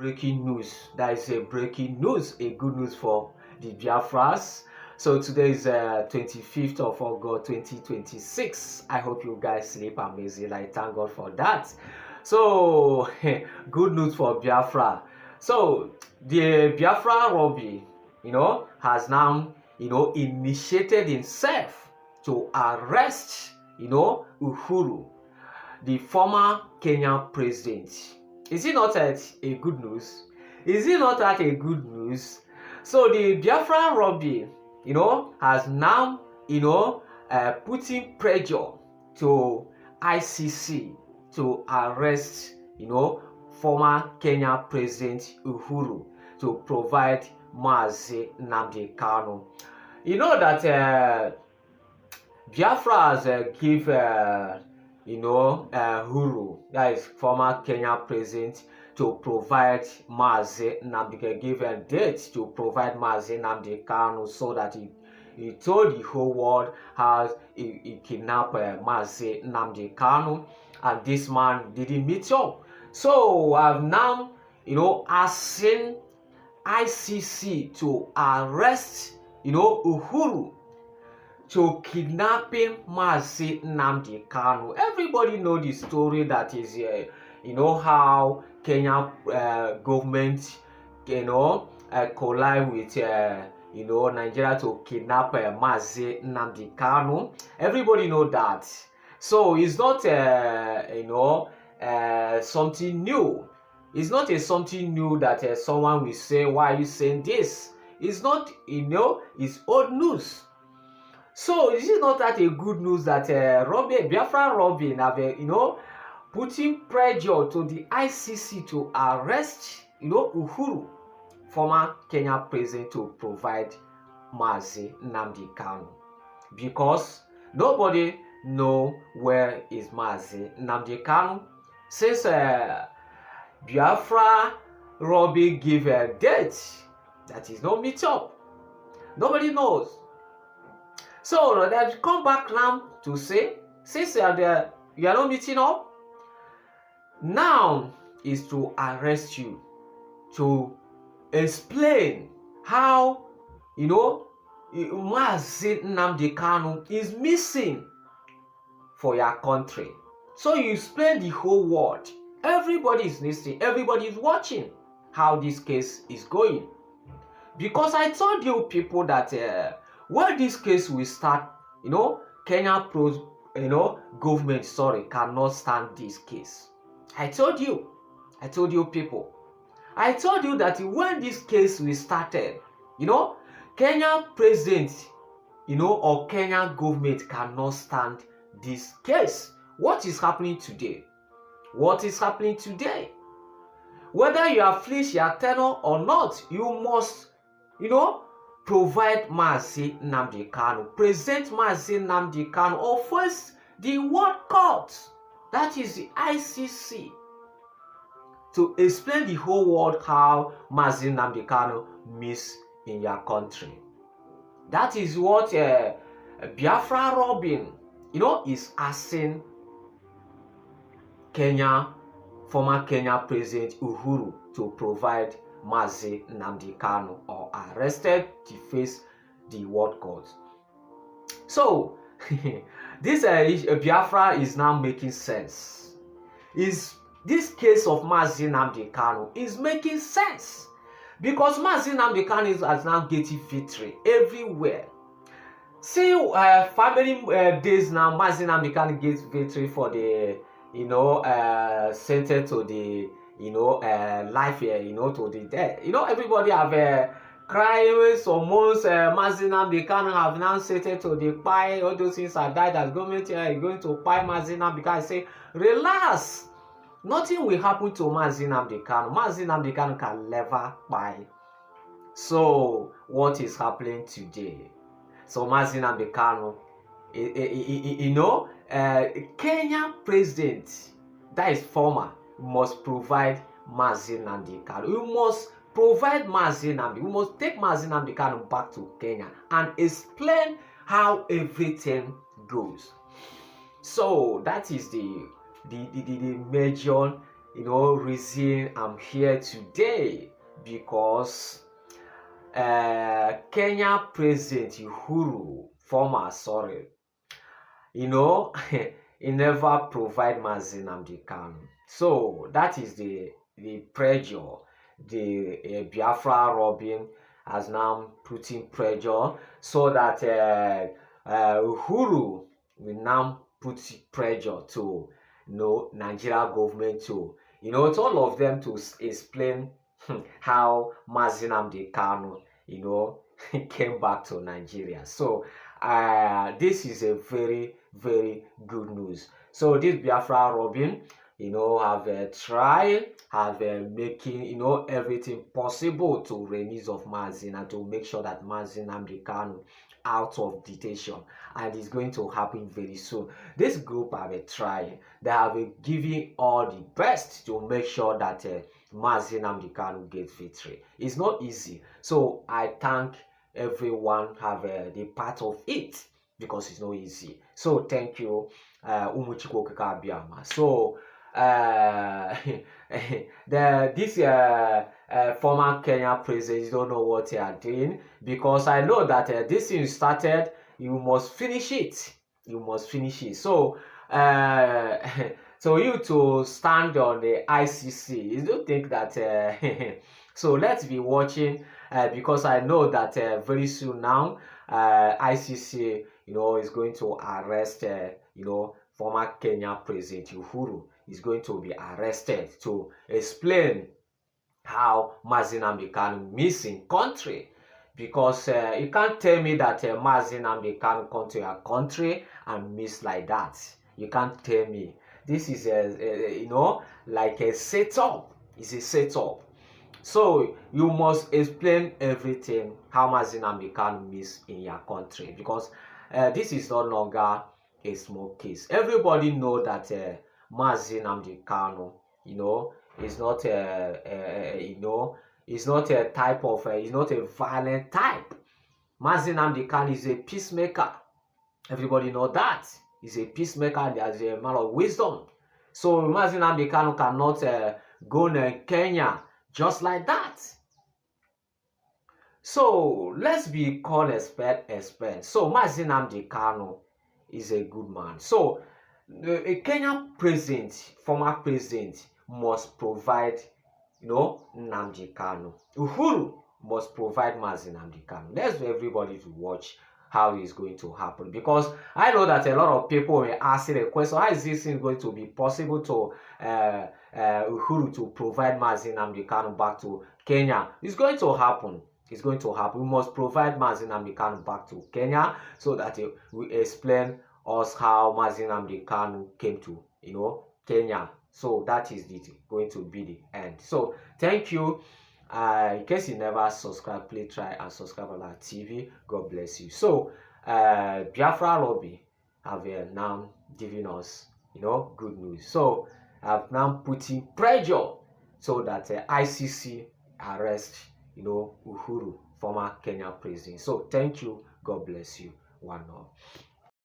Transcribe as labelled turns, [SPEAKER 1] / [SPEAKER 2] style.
[SPEAKER 1] breaking news. That is a breaking news, a good news for the Biafras. So today is 25th of August 2026. I hope you guys sleep amazing. I thank God for that. So good news for Biafra. So the Biafra Robbie, has now, initiated himself to arrest, Uhuru, the former Kenyan president. Is it not a good news? Is it not that a good news? So the Biafra Robbie, has now, putting pressure to ICC to arrest, former Kenyan president Uhuru to provide Mazi Nnamdi Kanu. You know that Biafra has give Uhuru, that is former Kenyan president, to provide Mazi Nnamdi, give a date to provide Mazi Nnamdi Kanu, so that he told the whole world how he kidnapped Mazi Nnamdi Kanu, and this man didn't meet up. So I've now, asking ICC to arrest, Uhuru to kidnapping Mazi Nnamdi Kanu. Everybody know the story that is, how Kenya government, collide with, Nigeria to kidnap Mazi Nnamdi Kanu. Everybody know that. So it's not, something new. It's not something new that someone will say, why are you saying this? It's not, it's old news. So is it not that a good news that Biafra Robin have, putting pressure to the ICC to arrest, Uhuru, former Kenyan president, to provide Mazi Nnamdi Kanu, because nobody know where is Mazi Nnamdi Kanu since Biafra Robin give a date that is no meet up. Nobody knows. So they've come back now to say, since you are not meeting up, now is to arrest you, to explain how, Mazi Nnamdi Kanu is missing for your country. So you explain the whole world. Everybody is listening. Everybody is watching how this case is going. Because I told you people that when this case will start, Kenya government, cannot stand this case. I told you people. I told you that when this case will started, Kenya president, or Kenya government cannot stand this case. What is happening today? What is happening today? Whether you are flesh your tenor or not, you must, provide Mazi Nnamdi Kanu, present Mazi Nnamdi Kanu, or face the world court, that is the ICC, to explain the whole world how Mazi Nnamdi Kanu miss in your country. That is what Biafra Robin, is asking former Kenya President Uhuru to provide Mazi Nnamdi Kanu, or arrested to face the world court. So this Biafra is now making sense. This case of Mazi Nnamdi Kanu is making sense, because Mazi Nnamdi Kanu has now getting victory everywhere. See, family days now, Mazi Nnamdi Kanu gets victory for the sentence to the life here, to the death. Everybody have crying some months. Mazi Nnamdi Kanu have now sentenced to the pie. All those things are died. As government is going to pie Mazi Nnamdi Kanu. Say, relax. Nothing will happen to Mazi Nnamdi Kanu. Mazi Nnamdi Kanu can never pie. So what is happening today? So Mazi Nnamdi Kanu, Kenyan president, that is former, must provide Mazi Nnamdi Kanu. You must provide Mazi Nnamdi. We must take Mazi Nnamdi Kanu back to Kenya and explain how everything goes. So that is the major reason I'm here today because Kenya President Uhuru, he never provide Mazi Nnamdi Kanu. So that is the pressure. The Biafra robbing has now putting pressure so that Uhuru will now put pressure to Nigeria government to all of them to explain how Mazi Nnamdi Kanu came back to Nigeria. So this is a very, very good news. So this Biafra Robin, have tried, have making, everything possible to release of Mazi and to make sure that Mazi Nnamdi Kanu out of detention, and it's going to happen very soon. This group have tried, they have given all the best to make sure that Mazi Nnamdi Kanu gets victory. It's not easy, so I thank everyone have the part of it because it's not easy. So thank you, Umuchiko Kakabiama. So this former Kenya president don't know what they are doing, because I know that this thing started, you must finish it. You must finish it. So so you to stand on the ICC, you don't think that so let's be watching, because I know that very soon now ICC is going to arrest former Kenya President Uhuru is going to be arrested to explain how Mazi Nnamdi Kanu missing country, because you can't tell me that Mazi Nnamdi Kanu come to your country and miss like that. You can't tell me. This is like a setup. It's a setup. So you must explain everything how Mazi Nnamdi Kanu miss in your country, because this is no longer a small case. Everybody know that Mazi Nnamdi Kanu, is not is not a type of is not a violent type. Mazi Nnamdi Kanu is a peacemaker. Everybody know that. He's a peacemaker. There's a man of wisdom. So Mazi Nnamdi Kanu cannot go to Kenya just like that. So let's be called expert. So Mazi Nnamdi Kanu is a good man. So a Kenyan president, former president, must provide, Nnamdi Kanu. Uhuru must provide Mazi Nnamdi Kanu. Let's everybody to watch how it's going to happen, because I know that a lot of people may ask the question, how is this thing going to be possible to Uhuru to provide Mazi Nnamdi Kanu back to Kenya? It's going to happen. It's going to happen. We must provide Mazi Nnamdi Kanu back to Kenya so that we explain us how Mazi Nnamdi Kanu came to Kenya. So that is going to be the end. So thank you. In case you never subscribe, please try and subscribe on our TV. God bless you. So Biafra lobby have now given us good news. So I've now putting pressure so that ICC arrest Uhuru, former Kenya president. So thank you. God bless you. One love.